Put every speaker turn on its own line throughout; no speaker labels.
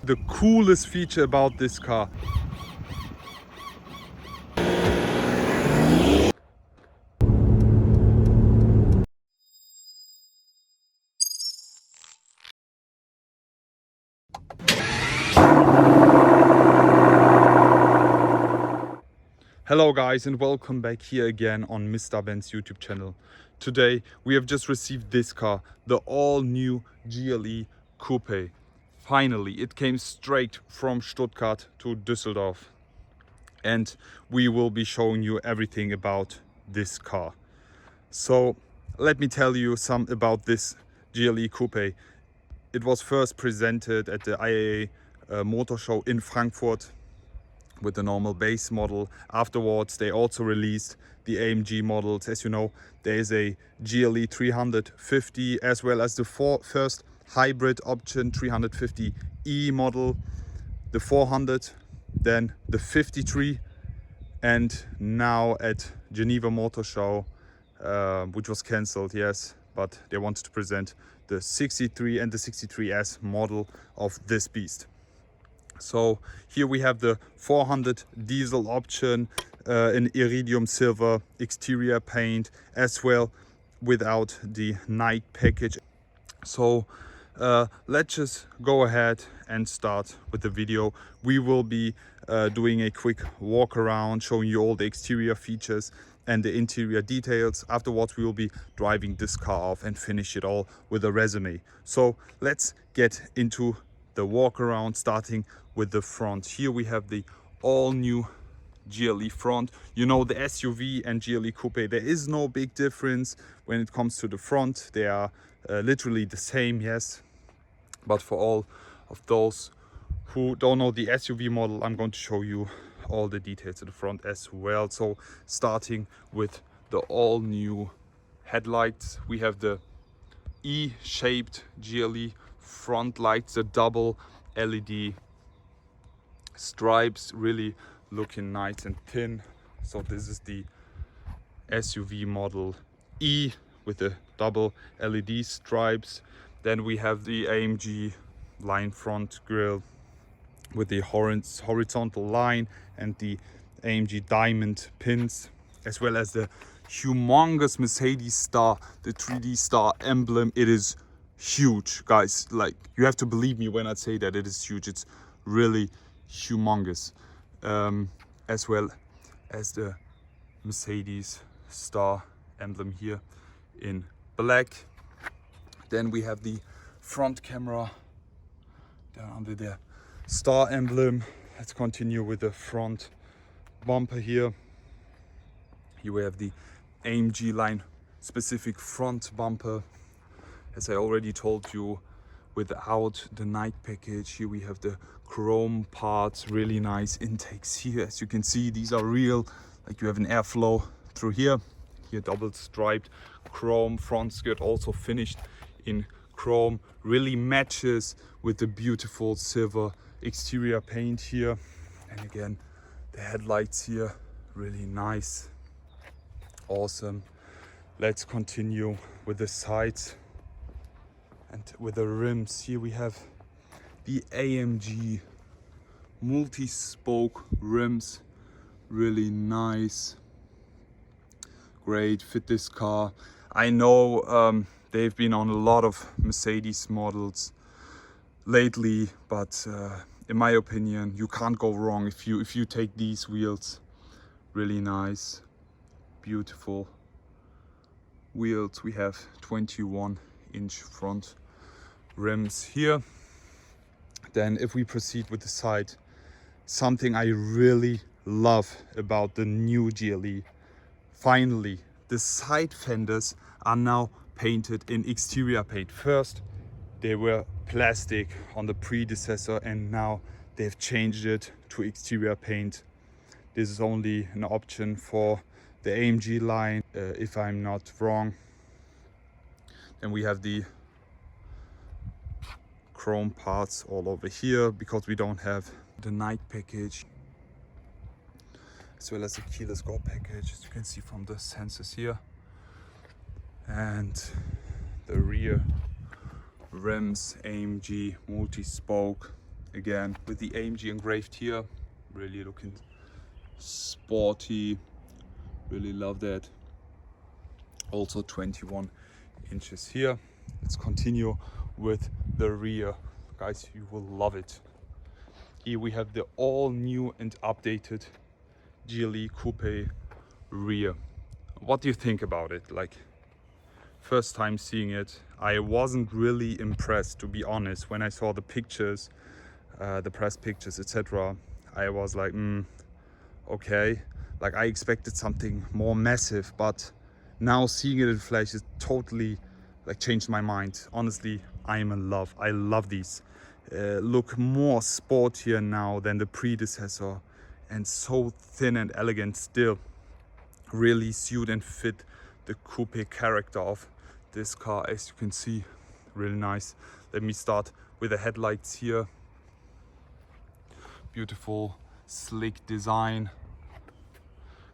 The coolest feature about this car. Hello guys, and welcome back here again on Mr. Benz YouTube channel. Today we have just received this car, the all new GLE Coupe. Finally, it came straight from Stuttgart to Düsseldorf, and we will be showing you everything about this car. So let me tell you some about this GLE Coupe. It was first presented at the IAA motor show in Frankfurt with the normal base model. Afterwards they also released the AMG models. As you know, there is a GLE350 as well as the first hybrid option 350e model, the 400, then the 53, and now at Geneva Motor Show, which was cancelled, yes, but they wanted to present the 63 and the 63S model of this beast. So here we have the 400 diesel option in iridium silver exterior paint, as well without the night package. So let's just go ahead and start with the video. We will be doing a quick walk around, showing you all the exterior features and the interior details. Afterwards we will be driving this car off and finish it all with a resume. So let's get into the walk around, starting with the front. Here we have the all new GLE front. You know, the SUV and GLE Coupe, there is no big difference when it comes to the front. They are literally the same, yes, but for all of those who don't know the SUV model, I'm going to show you all the details of the front as well. So starting with the all new headlights, we have the E-shaped GLE front lights, the double LED stripes, really looking nice and thin. So this is the SUV model E with the double LED stripes. Then we have the AMG line front grille with the horizontal line and the AMG diamond pins, as well as the humongous Mercedes star, the 3D star emblem. It is huge, guys. Like, you have to believe me when I say that it is huge. It's really humongous, as well as the Mercedes star emblem here in black. Then we have the front camera down under the star emblem. Let's continue with the front bumper here. Here we have the AMG line specific front bumper, as I already told you, without the night package. Here we have the chrome parts, really nice intakes here. As you can see, these are real, like you have an airflow through here. Here double striped chrome front skirt, also finished in chrome, really matches with the beautiful silver exterior paint here. And again, the headlights here, really nice, awesome. Let's continue with the sides and with the rims. Here we have the AMG multi-spoke rims, really nice, great, fit this car. I know they've been on a lot of Mercedes models lately, but in my opinion, you can't go wrong if you take these wheels. Really nice, beautiful wheels. We have 21-inch front rims here. Then if we proceed with the side, something I really love about the new GLE, finally the side fenders are now painted in exterior paint. First they were plastic on the predecessor, and now they've changed it to exterior paint. This is only an option for the AMG line, if I'm not wrong. Then we have the chrome parts all over here because we don't have the night package, as well as the keyless go package, as you can see from the sensors here. And the rear rims, AMG multi-spoke, again with the AMG engraved here, really looking sporty, really love that. Also 21 inches here. Let's continue with the rear, guys, you will love it. Here we have the all new and updated GLE Coupe rear. What do you think about it? Like, first time seeing it, I wasn't really impressed, to be honest. When I saw the pictures, the press pictures, etc., I was like, okay. Like, I expected something more massive, but now seeing it in flesh is totally like changed my mind. Honestly, I am in love. I love these. Look more sportier now than the predecessor, and so thin and elegant still. Really suit and fit the coupe character of this car, as you can see. Really nice. Let me start with the headlights here. Beautiful, slick design.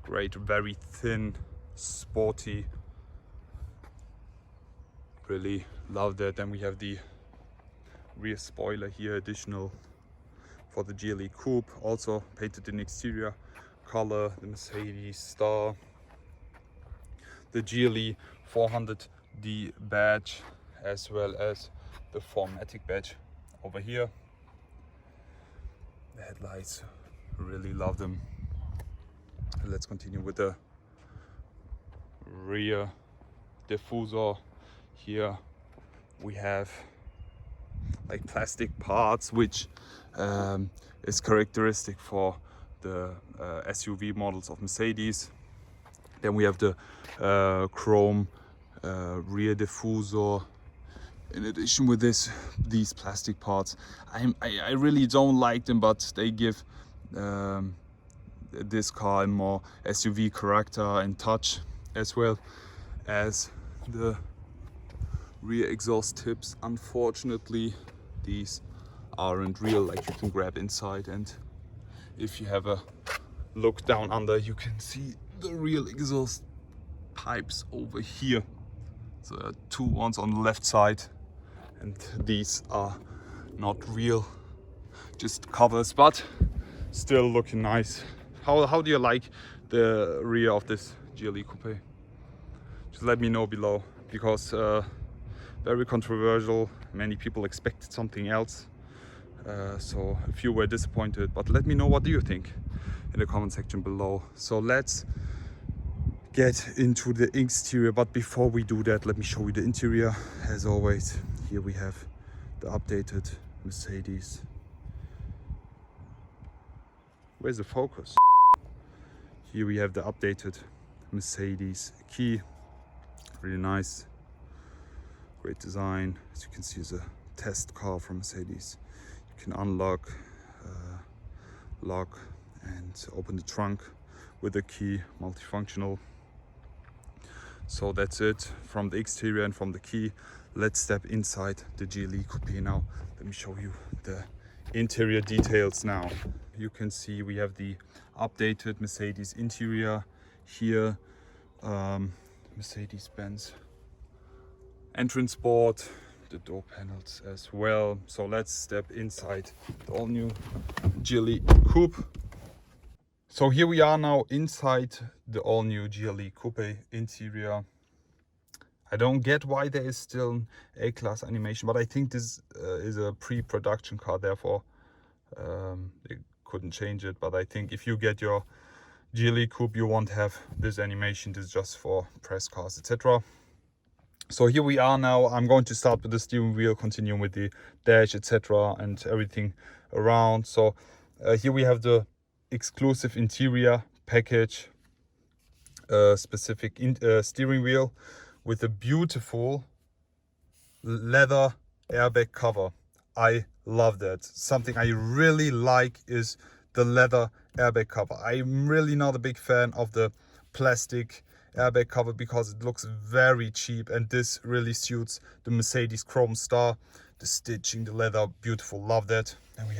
Great, very thin, sporty. Really love that. Then we have the rear spoiler here, additional for the GLE Coupe, also painted in exterior color, the Mercedes star, the GLE 400D badge, as well as the Matic badge over here. The headlights, really love them. Let's continue with the rear diffuser. Here we have like plastic parts, which is characteristic for the SUV models of Mercedes. Then we have the chrome rear diffuser. In addition with these plastic parts, I really don't like them, but they give this car a more SUV character and touch, as well as the rear exhaust tips. Unfortunately, these aren't real, like you can grab inside, and if you have a look down under, you can see the real exhaust pipes over here. So there are two ones on the left side, and these are not real, just covers, but still looking nice. How do you like the rear of this GLE Coupe? Just let me know below, because very controversial. Many people expected something else, so a few were disappointed, but let me know, what do you think in the comment section below. So let's get into the exterior, but before we do that, let me show you the interior. As always, here we have the updated Mercedes. Where's the focus? Here we have the updated Mercedes key. Really nice, great design. As you can see, it's a test car from Mercedes. You can unlock, lock and open the trunk with the key, multifunctional. So that's it from the exterior and from the key. Let's step inside the GLE Coupe now. Let me show you the interior details now. You can see we have the updated Mercedes interior here, Mercedes Benz entrance board, the door panels as well. So let's step inside the all new GLE Coupe. So here we are now inside the all new GLE Coupe interior. I don't get why there is still an A-class animation, but I think this is a pre-production car, therefore they couldn't change it. But I think if you get your GLE Coupe, you won't have this animation. This is just for press cars, etc. So here we are now. I'm going to start with the steering wheel, continue with the dash, etc., and everything around. So here we have the exclusive interior package, specific steering wheel with a beautiful leather airbag cover. I love that. Something I really like is the leather airbag cover. I'm really not a big fan of the plastic airbag cover because it looks very cheap, and this really suits the Mercedes chrome star. The stitching, the leather, beautiful, love that. And we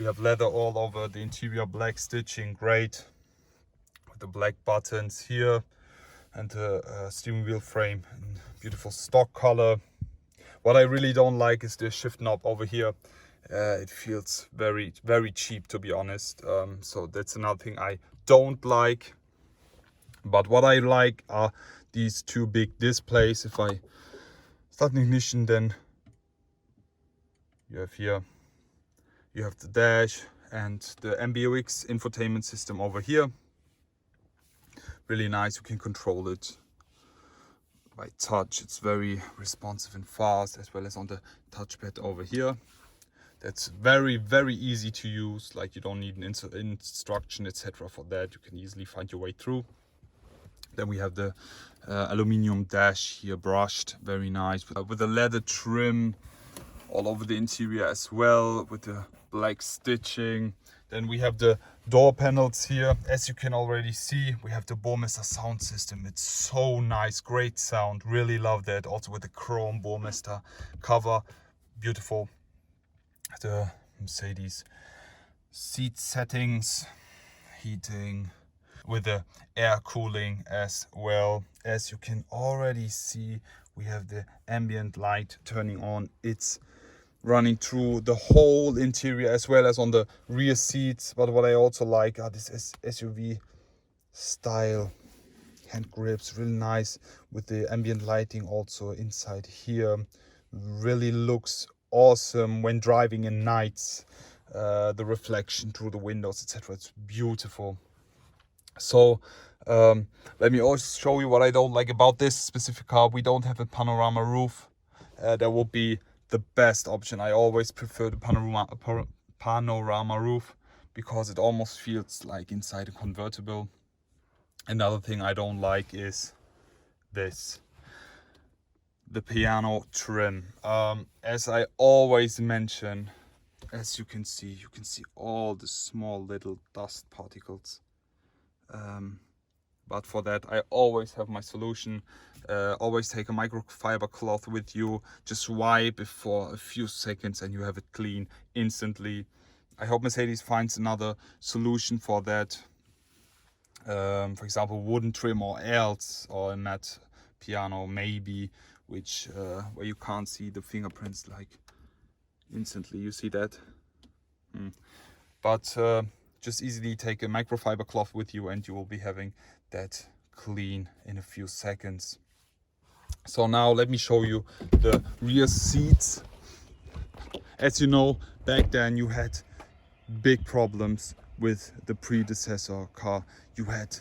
have leather all over the interior, black stitching, great, with the black buttons here, and the steering wheel frame in beautiful stock color. What I really don't like is the shift knob over here. It feels very, very cheap, to be honest. So that's another thing I don't like. But what I like are these two big displays. If I start ignition, then you have here, you have the dash and the MBUX infotainment system over here. Really nice. You can control it by touch. It's very responsive and fast, as well as on the touchpad over here. That's very, very easy to use. Like, you don't need an instruction, etc. for that. You can easily find your way through. Then we have the aluminium dash here, brushed, very nice, with the leather trim all over the interior as well, with the black stitching. Then we have the door panels here. As you can already see, we have the Burmester sound system. It's so nice, great sound, really love that. Also with the chrome Burmester cover, beautiful. The Mercedes seat settings, heating, with the air cooling as well. As you can already see, we have the ambient light turning on. It's running through the whole interior as well as on the rear seats. But what I also like are this SUV style hand grips, really nice, with the ambient lighting also inside here. Really looks awesome when driving in nights. The reflection through the windows, etc. It's beautiful. So let me also show you what I don't like about this specific car. We don't have a panorama roof. That will be the best option. I always prefer the panorama roof because it almost feels like inside a convertible. Another thing I don't like is this, the piano trim. As I always mention, as you can see all the small little dust particles. But for that I always have my solution. Always take a microfiber cloth with you, just wipe it for a few seconds and you have it clean instantly. I hope Mercedes finds another solution for that. For example, wooden trim or else, or a matte piano maybe, which where you can't see the fingerprints like instantly. You see that? But just easily take a microfiber cloth with you and you will be having that clean in a few seconds. So now let me show you the rear seats. As you know, back then you had big problems with the predecessor car. You had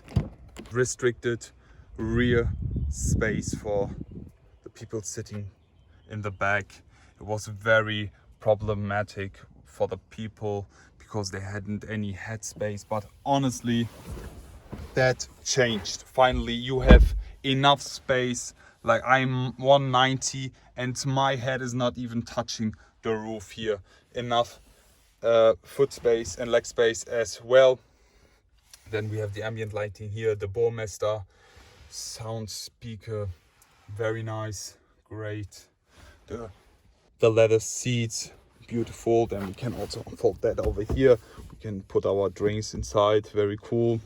restricted rear space for the people sitting in the back. It was very problematic for the people because they hadn't any headspace. But honestly, that changed. Finally, you have enough space. Like, I'm 190 and my head is not even touching the roof here. Enough foot space and leg space as well. Then we have the ambient lighting here, the Burmester sound speaker, very nice, great. The leather seats, beautiful. Then we can also unfold that over here. We can put our drinks inside, very cool.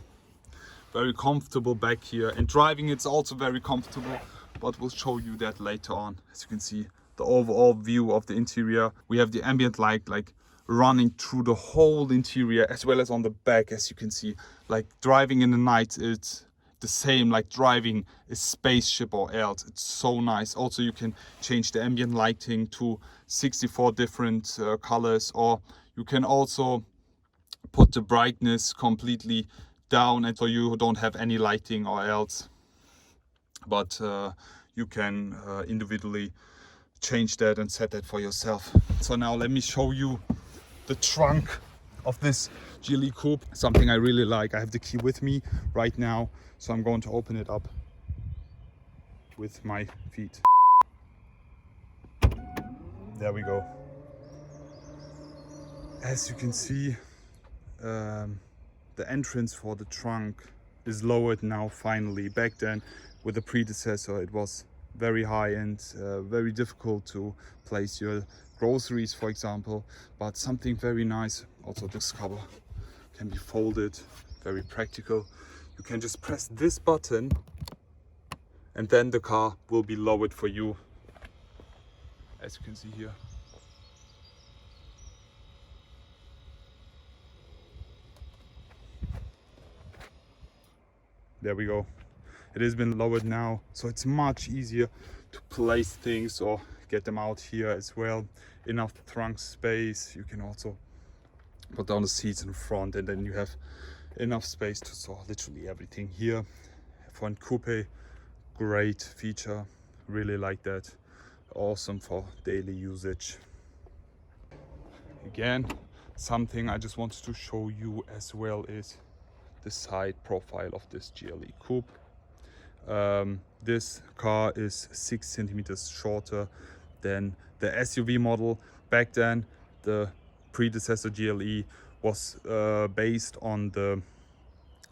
Very comfortable back here, and driving it's also very comfortable, but we'll show you that later on. As you can see, the overall view of the interior. We have the ambient light like running through the whole interior as well as on the back. As you can see, like driving in the night, it's the same like driving a spaceship or else. It's so nice. Also, you can change the ambient lighting to 64 different colors, or you can also put the brightness completely down, and so you don't have any lighting or else. But you can individually change that and set that for yourself. So now let me show you the trunk of this GLE Coupe. Something I really like. I have the key with me right now, so I'm going to open it up with my feet. There we go. As you can see, the entrance for the trunk is lowered now finally. Back then with the predecessor it was very high and very difficult to place your groceries, for example. But something very nice, also this cover can be folded, very practical. You can just press this button and then the car will be lowered for you, as you can see here. there we go. It has been lowered now, so it's much easier to place things or get them out here as well. Enough trunk space. You can also put down the seats in front, and then you have enough space to store literally everything here. Front coupe, great feature, really like that. Awesome for daily usage. Again, something I just wanted to show you as well is the side profile of this GLE Coupe. This car is 6 centimeters shorter than the SUV model. Back then, the predecessor GLE was based on the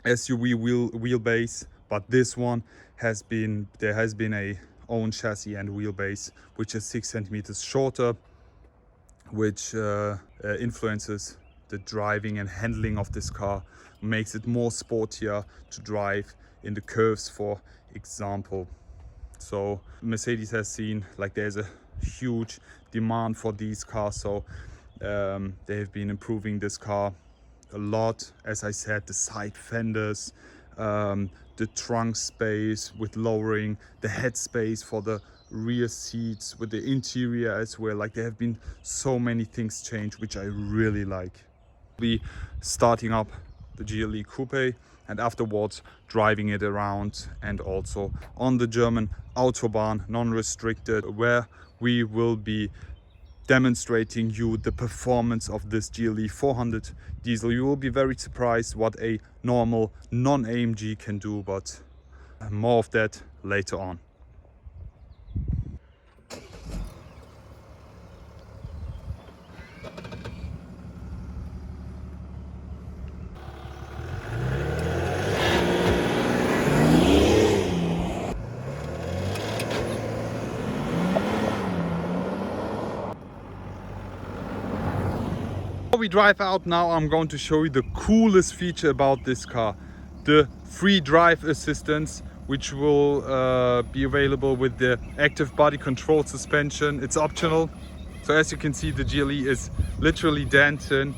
SUV wheelbase, but this one has been a own chassis and wheelbase which is 6 centimeters shorter, which influences the driving and handling of this car, makes it more sportier to drive in the curves, for example. So Mercedes has seen like there's a huge demand for these cars, so they have been improving this car a lot. As I said, the side fenders, the trunk space with lowering the head space for the rear seats, with the interior as well. Like there have been so many things changed, which I really like. Be starting up the GLE Coupe and afterwards driving it around, and also on the German Autobahn non-restricted, where we will be demonstrating you the performance of this GLE 400 diesel. You will be very surprised what a normal non-AMG can do, but more of that later on. Before we drive out now, I'm going to show you the coolest feature about this car, the free drive assistance, which will be available with the active body control suspension. It's optional, so as you can see the GLE is literally dancing,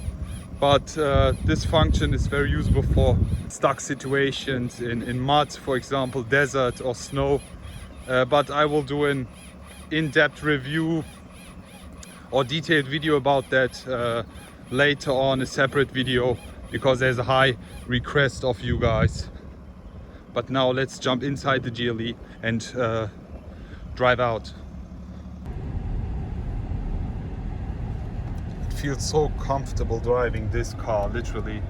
but this function is very usable for stuck situations in mud, for example, desert or snow. But I will do an in-depth review or detailed video about that later on, a separate video, because there's a high request of you guys. But now let's jump inside the GLE and drive out. It feels so comfortable driving this car, literally.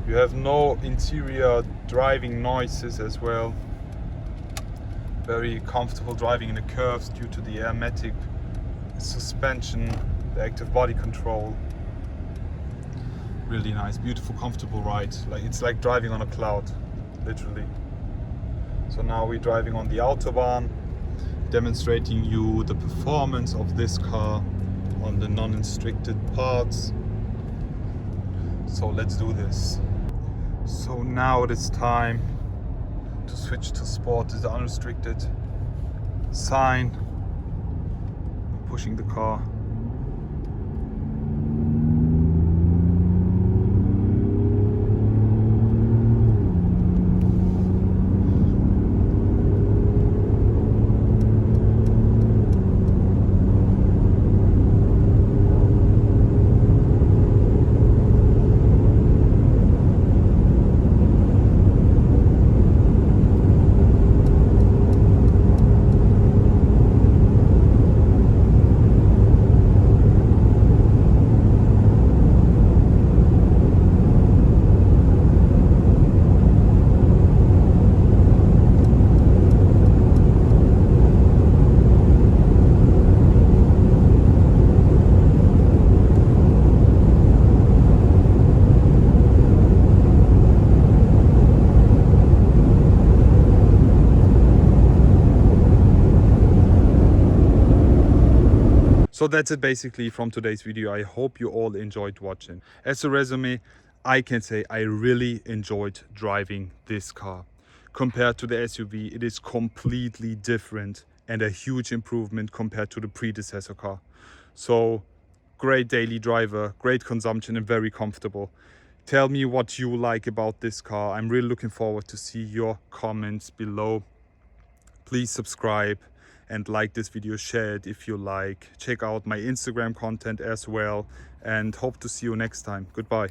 You have no interior driving noises as well. Very comfortable driving in the curves due to the Matic suspension, the active body control. Really nice, beautiful, comfortable ride. Like it's like driving on a cloud, literally. So now we're driving on the Autobahn, demonstrating you the performance of this car on the non-restricted parts. So let's do this. So now it is time to switch to sport. Is the unrestricted sign. I'm pushing the car. So that's it basically from today's video. I hope you all enjoyed watching. As a resume, I can say I really enjoyed driving this car. Compared to the SUV, it is completely different and a huge improvement compared to the predecessor car. So great daily driver, great consumption and very comfortable. Tell me what you like about this car. I'm really looking forward to see your comments below. Please subscribe and like this video, share it if you like. Check out my Instagram content as well, and hope to see you next time. Goodbye.